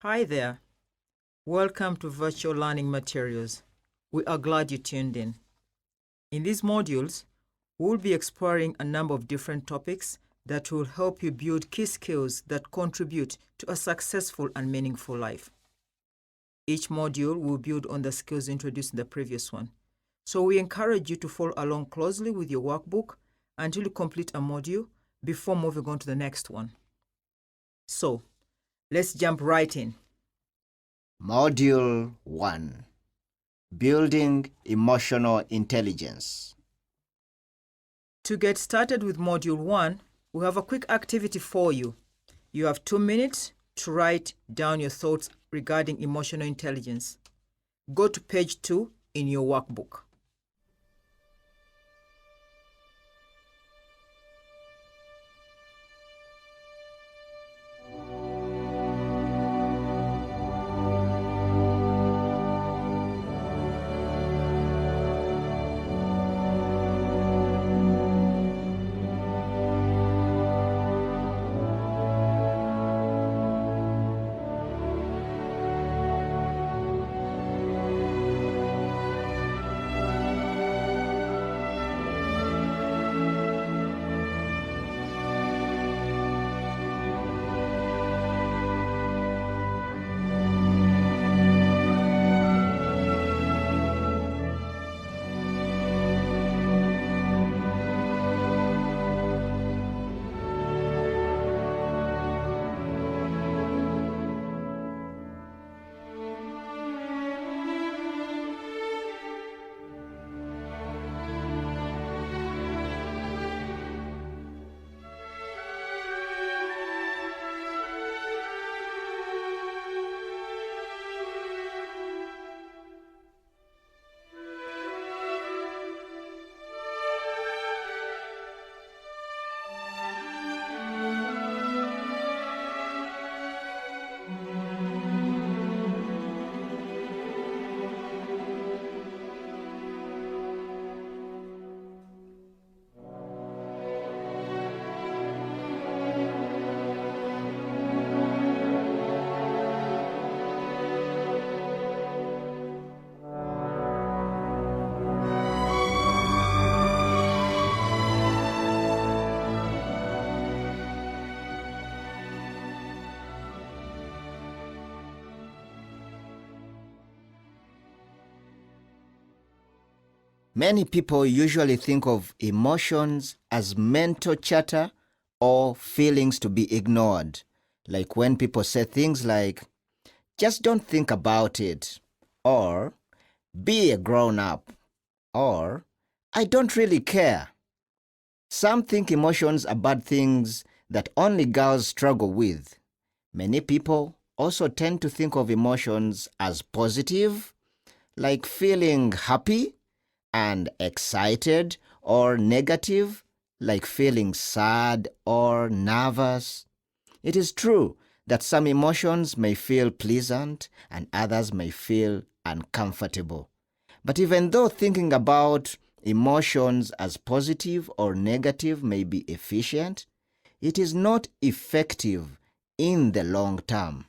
Hi there. Welcome to Virtual Learning Materials. We are glad you tuned in. In these modules, we'll be exploring a number of different topics that will help you build key skills that contribute to a successful and meaningful life. Each module will build on the skills introduced in the previous one. So we encourage you to follow along closely with your workbook until you complete a module before moving on to the next one. So, let's jump right in. Module 1. Building Emotional Intelligence. To get started with Module 1, we have a quick activity for you. You have 2 minutes to write down your thoughts regarding emotional intelligence. Go to page 2 in your workbook. Many people usually think of emotions as mental chatter or feelings to be ignored, like when people say things like, just don't think about it, or be a grown-up, or I don't really care. Some think emotions are bad things that only girls struggle with. Many people also tend to think of emotions as positive, like feeling happy and excited, or negative, like feeling sad or nervous. It is true that some emotions may feel pleasant and others may feel uncomfortable. But even though thinking about emotions as positive or negative may be efficient, it is not effective in the long term.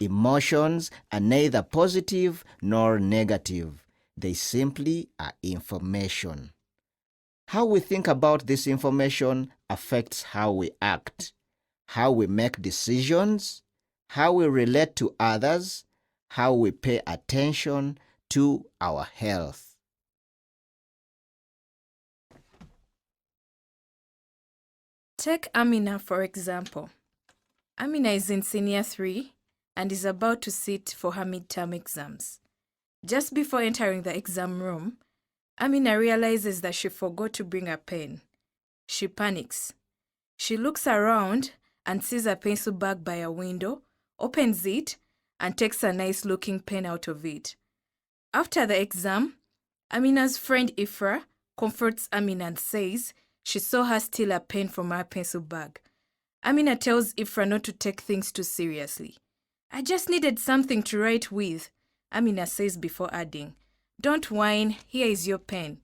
Emotions are neither positive nor negative. They simply are information. How we think about this information affects how we act, how we make decisions, how we relate to others, how we pay attention to our health. Take Amina, for example. Amina is in Senior 3 and is about to sit for her midterm exams. Just before entering the exam room, Amina realizes that she forgot to bring a pen. She panics. She looks around and sees a pencil bag by a window, opens it, and takes a nice-looking pen out of it. After the exam, Amina's friend Ifra comforts Amina and says she saw her steal a pen from her pencil bag. Amina tells Ifra not to take things too seriously. I just needed something to write with, Amina says before adding, don't whine, here is your pen.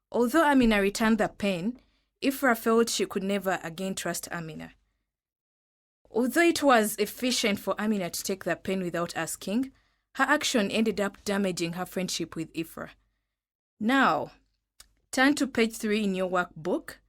Although Amina returned the pen, Ifra felt she could never again trust Amina. Although it was efficient for Amina to take the pen without asking, her action ended up damaging her friendship with Ifra. Now, turn to page 3 in your workbook.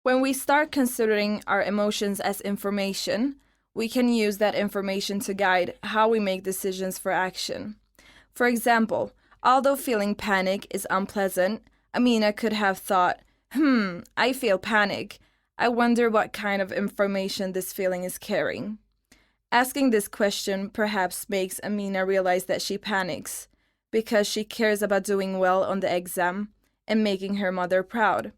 When we start considering our emotions as information, we can use that information to guide how we make decisions for action. For example, although feeling panic is unpleasant, Amina could have thought, I feel panic. I wonder what kind of information this feeling is carrying. Asking this question perhaps makes Amina realize that she panics because she cares about doing well on the exam and making her mother proud.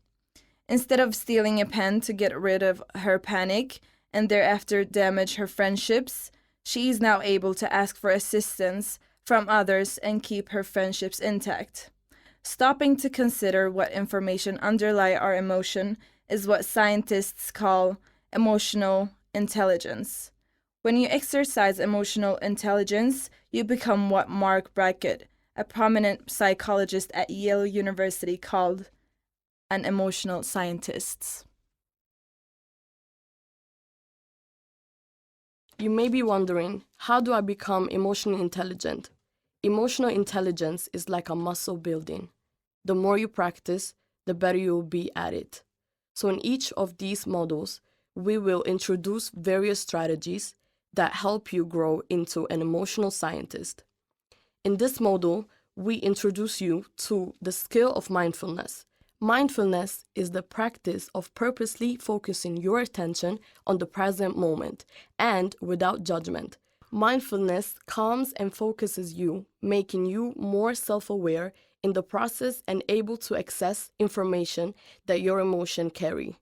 Instead of stealing a pen to get rid of her panic and thereafter damage her friendships, she is now able to ask for assistance from others and keep her friendships intact. Stopping to consider what information underlie our emotion is what scientists call emotional intelligence. When you exercise emotional intelligence, you become what Mark Brackett, a prominent psychologist at Yale University, called an emotional scientist. You may be wondering, how do I become emotionally intelligent? Emotional intelligence is like a muscle building. The more you practice, the better you will be at it. So in each of these models, we will introduce various strategies that help you grow into an emotional scientist. In this model, we introduce you to the skill of mindfulness. Mindfulness is the practice of purposely focusing your attention on the present moment and without judgment. Mindfulness calms and focuses you, making you more self-aware in the process and able to access information that your emotions carry.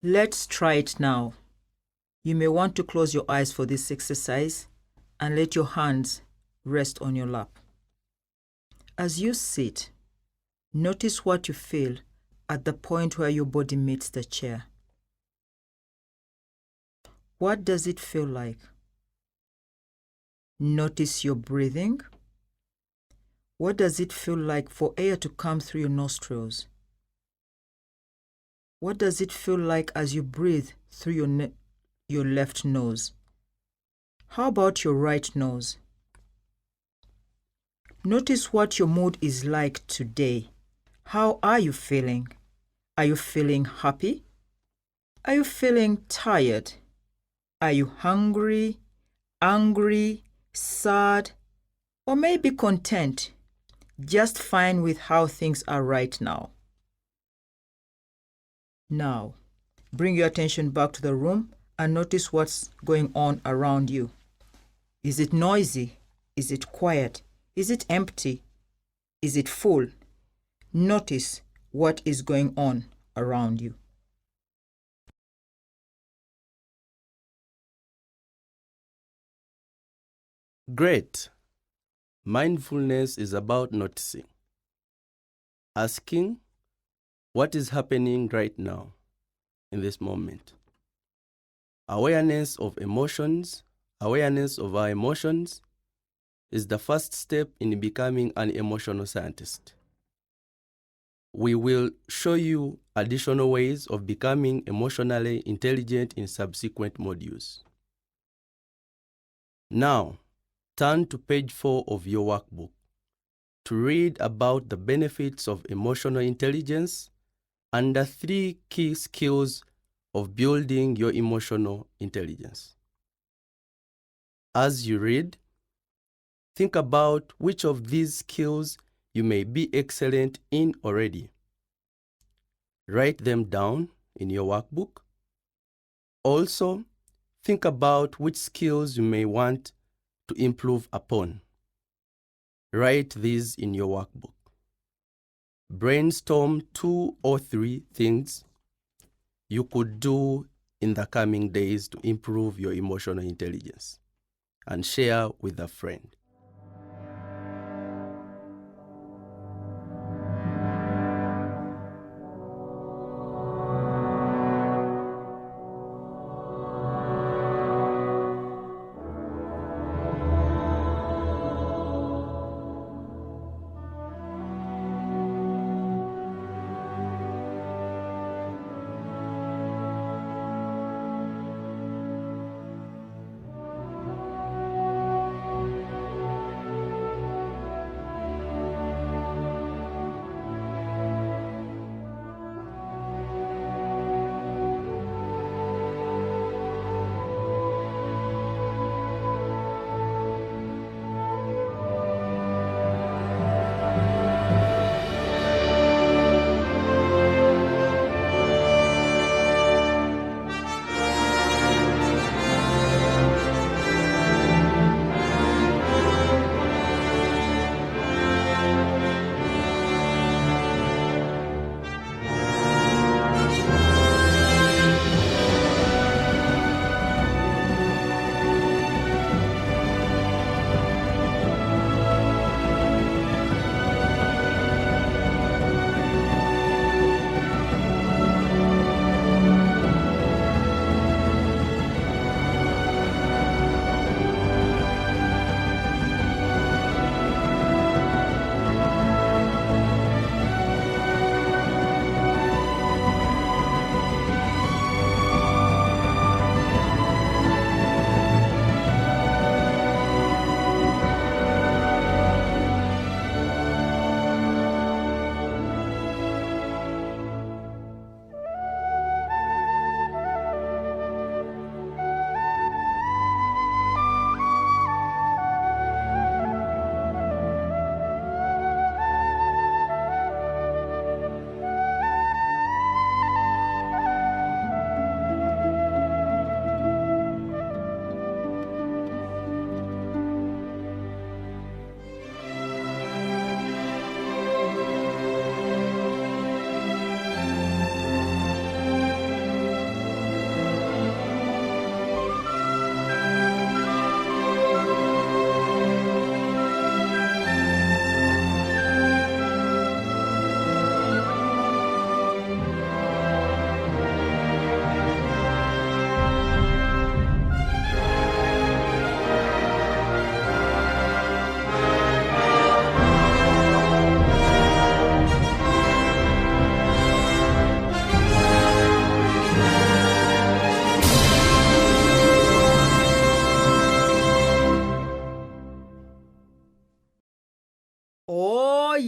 Let's try it now. You may want to close your eyes for this exercise and let your hands rest on your lap. As you sit, notice what you feel at the point where your body meets the chair. What does it feel like? Notice your breathing. What does it feel like for air to come through your nostrils? What does it feel like as you breathe through your left nose? How about your right nose? Notice what your mood is like today. How are you feeling? Are you feeling happy? Are you feeling tired? Are you hungry, angry, sad, or maybe content? Just fine with how things are right now. Now, bring your attention back to the room and notice what's going on around you. Is it noisy? Is it quiet? Is it empty? Is it full? Notice what is going on around you. Great. Mindfulness is about noticing, asking what is happening right now in this moment. Awareness of emotions, awareness of our emotions is the first step in becoming an emotional scientist. We will show you additional ways of becoming emotionally intelligent in subsequent modules. Now, turn to page 4 of your workbook to read about the benefits of emotional intelligence and the 3 key skills of building your emotional intelligence. As you read, think about which of these skills you may be excellent in already. Write them down in your workbook. Also, think about which skills you may want to improve upon. Write these in your workbook. Brainstorm 2 or 3 things you could do in the coming days to improve your emotional intelligence and share with a friend.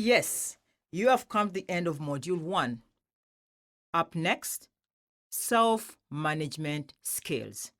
Yes, you have come to the end of Module 1. Up next, self-management skills.